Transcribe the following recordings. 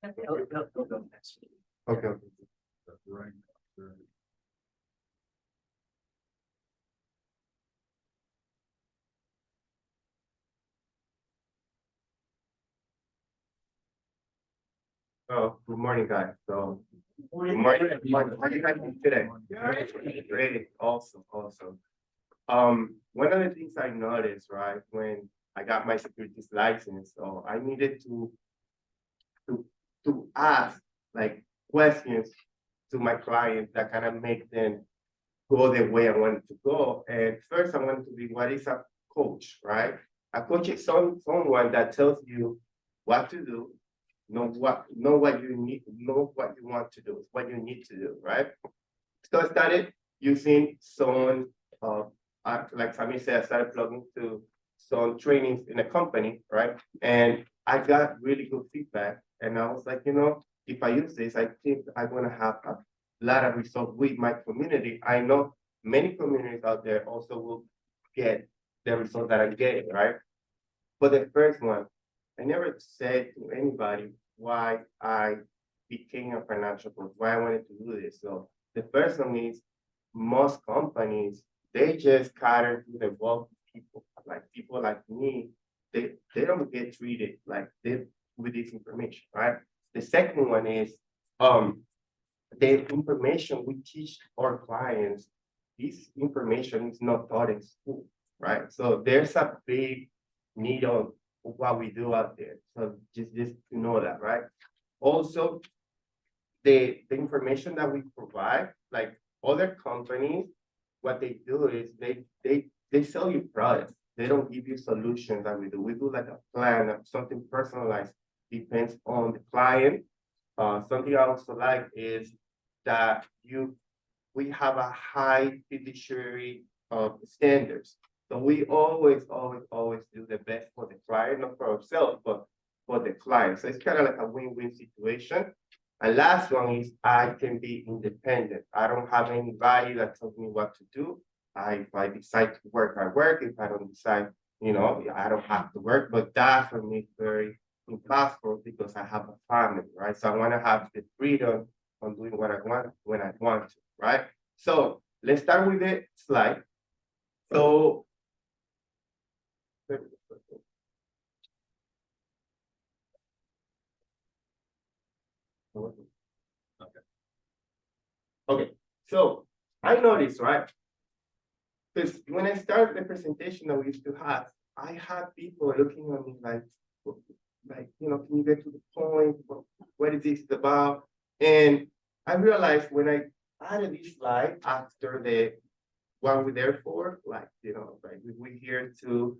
They'll go next week. Okay. Right. Oh, good morning, guys. So, good morning. How are you guys doing today? Great, awesome, awesome. One of the things I noticed, right, when I got my securities license, so I needed to to ask like questions to my clients that kind of make them go the way I wanted to go. And first, I wanted to be what is a coach, right? A coach is someone that tells you what to do, know what you need, know what you want to do, what you need to do, right? So I started using some, like Sammy said, I started plugging to some trainings in a company, right? And I got really good feedback. And I was like, if I use this, I think I'm gonna have a lot of results with my community. I know many communities out there also will get the results that I'm getting, right? For the first one, I never said to anybody why I became a financial coach, why I wanted to do this. So the first one is most companies, they just cater to the wealthy people, like people like me, they don't get treated like they with this information, right? The second one is the information we teach our clients, this information is not taught in school, right? So there's a big need of what we do out there. So just to know that, right? Also, the information that we provide, like other companies, what they do is they sell you products. They don't give you solutions that we do. We do like a plan of something personalized, depends on the client. Something I also like is that we have a high fiduciary standards. So we always do the best for the client, not for ourselves, but for the client. So it's kind of like a win-win situation. And last one is I can be independent. I don't have anybody that tells me what to do. If I decide to work, I work. If I don't decide, I don't have to work. But that for me is very impossible because I have a family, right? So I want to have the freedom on doing what I want when I want to, right? So let's start with the slide. So okay, so I noticed, right? Because when I started the presentation that we used to have, I had people looking at me like, can you get to the point? What is this about? And I realized when I added this slide after the what we're there for, like, like we're here to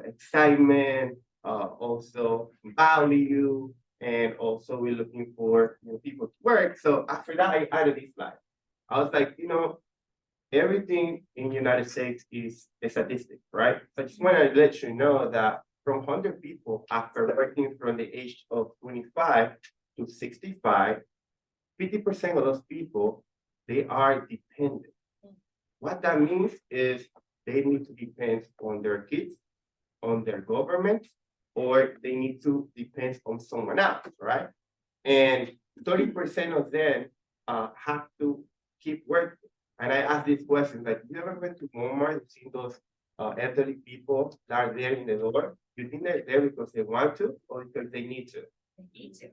excitement, also value, and also we're looking for people to work. So after that, I added this slide. I was like, everything in the United States is a statistic, right? So I just want to let you know that from 100 people after working from the age of 25 to 65, 50% of those people, they are dependent. What that means is they need to depend on their kids, on their government, or they need to depend on someone else, right? And 30% of them have to keep working. And I ask these questions like, you ever went to Walmart and seen those elderly people that are there in the door? You think they're there because they want to or because they need to?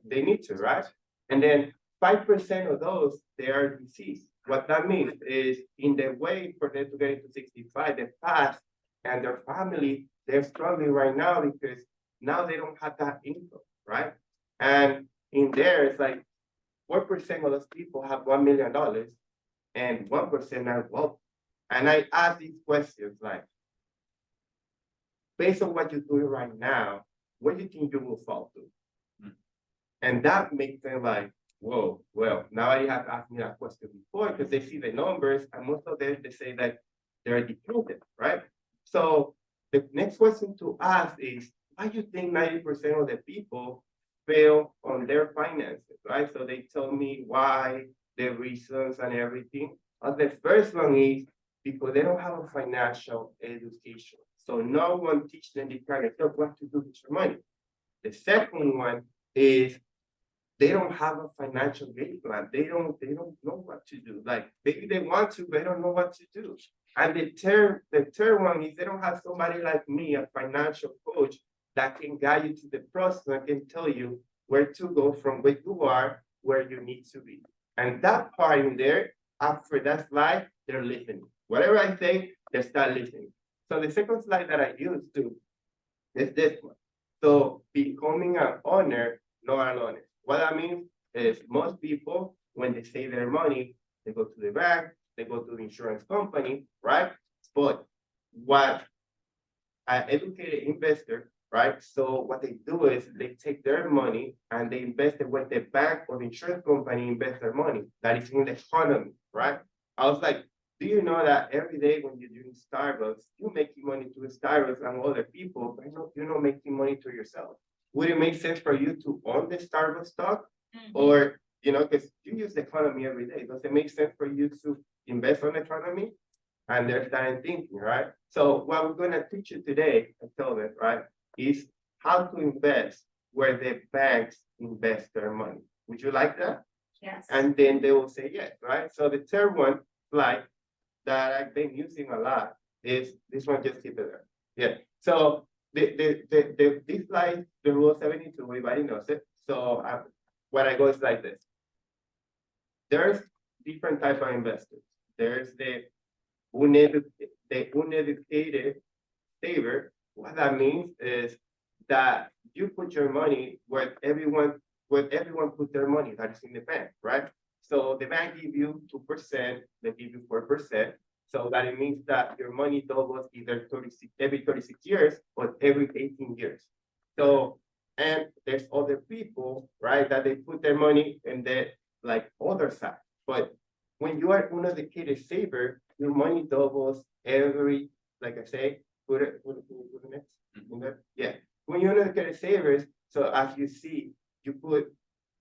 They need to, right? And then 5% of those, they are deceased. What that means is in the way for them to get into 65, they passed and their family, they're struggling right now because now they don't have that income, right? And in there, it's like 4% of those people have $1 million and 1% are wealthy. And I ask these questions like, based on what you're doing right now, what do you think you will fall to? And that makes them like, whoa, well, now I have asked me that question before because they see the numbers and most of them, they say that they're depleted, right? So the next question to ask is, why do you think 90% of the people fail on their finances, right? So they tell me why, the reasons and everything. The first one is because they don't have a financial education. So no one teaches them the kind of what to do with your money. The second one is they don't have a financial game plan. They don't know what to do. Like maybe they want to, but they don't know what to do. And the third one is they don't have somebody like me, a financial coach, that can guide you to the process and can tell you where to go from where you are, where you need to be. And that part in there, after that slide, they're listening. Whatever I say, they start listening. So the second slide that I use too is this one. So becoming an owner, not an owner. What that means is most people, when they save their money, they go to the bank, they go to the insurance company, right? But what an educated investor, right? So what they do is they take their money and they invest it with the bank or the insurance company invest their money. That is in the economy, right? I was like, do you know that every day when you're doing Starbucks, you're making money to Starbucks and other people, but you're not making money to yourself? Would it make sense for you to own the Starbucks stock? Or, because you use the economy every day, does it make sense for you to invest on the economy? And they're starting thinking, right? So what we're gonna teach you today, I told them, right, is how to invest where the banks invest their money. Would you like that? Yes. And then they will say yes, right? So the third one, slide, that I've been using a lot is this one, just keep it there. Yeah. So this slide, the rule 72, everybody knows it. So when I go is like this. There's different type of investors. There's the uneducated saver. What that means is that you put your money where everyone put their money, that is in the bank, right? So the bank give you 2%, they give you 4%. So that it means that your money doubles either every 36 years or every 18 years. So, and there's other people, right, that they put their money in the like other side. But when you are uneducated saver, your money doubles every, like I say, put it next. Yeah. When you're uneducated savers, so as you see, you put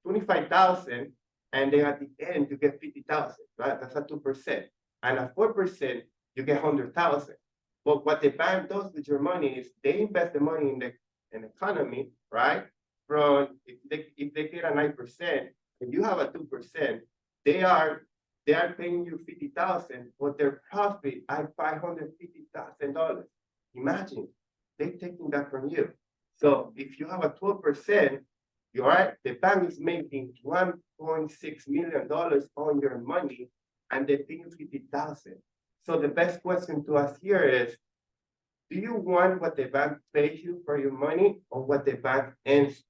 25,000 and then at the end you get 50,000, right? That's a 2%. And at 4%, you get 100,000. But what the bank does with your money is they invest the money in the economy, right? From if they get a 9%, and you have a 2%, they are paying you 50,000, but their profit at $550,000. Imagine they taking that from you. So if you have a 12%, you're right, the bank is making $1.6 million on your money, and they pay you 50,000. So the best question to ask here is, do you want what the bank pays you for your money or what the bank earns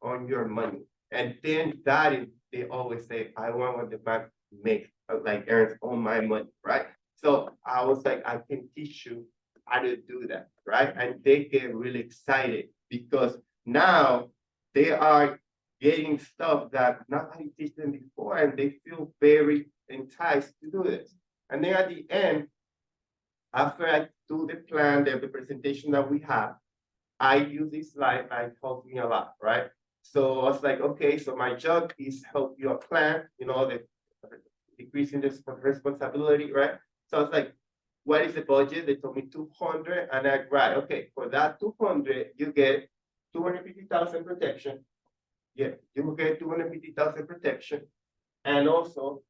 on your money? And then that is, they always say, I want what the bank makes, like earns on my money, right? So I was like, I can teach you how to do that, right? And they get really excited because now they are getting stuff that nobody teach them before, and they feel very enticed to do this. And then at the end, after I do the plan, the presentation that we have, I use this slide, it helped me a lot, right? So I was like, okay, so my job is help you a plan, the decreasing the responsibility, right? So I was like, what is the budget? They told me 200, and I right, okay, for that 200, you get 250,000 protection. Yeah, you will get 250,000 protection, and also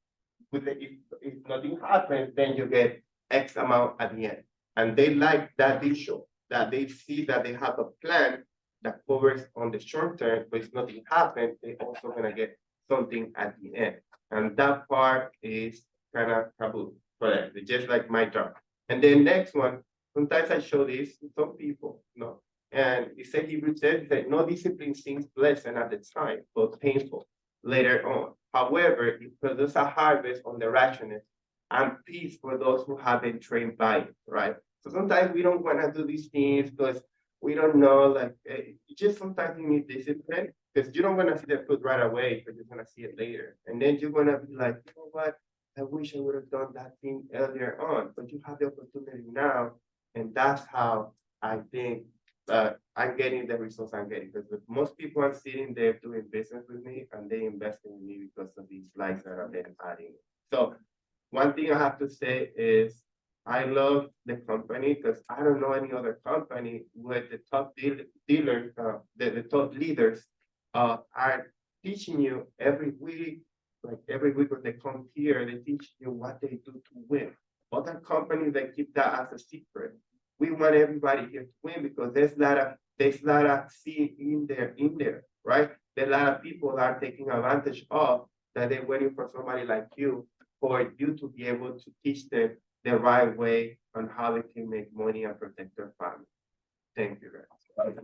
with the, if nothing happens, then you get X amount at the end. And they like that visual, that they see that they have a plan that covers on the short term, but if nothing happens, they also gonna get something at the end. And that part is kind of taboo for them. It's just like my job. And then next one, sometimes I show this to some people, and he said Hebrews said that no discipline seems pleasant at the time, but painful later on. However, it produces a harvest on the righteousness and peace for those who have been trained by it, right? So sometimes we don't want to do these things because we don't know, like, just sometimes you need discipline because you don't want to see the fruit right away, but you're going to see it later. And then you're going to be like, you know what? I wish I would have done that thing earlier on, but you have the opportunity now. And that's how I think I'm getting the results I'm getting, because most people are sitting there doing business with me and they invest in me because of these likes that I've been adding. So one thing I have to say is I love the company because I don't know any other company where the top dealers, the top leaders are teaching you every week, like every week when they come here, they teach you what they do to win. Other companies, they keep that as a secret. We want everybody here to win because there's a lot of seeing in there, right? There are a lot of people are taking advantage of that they're waiting for somebody like you, for you to be able to teach them the right way on how they can make money and protect their family. Thank you, guys.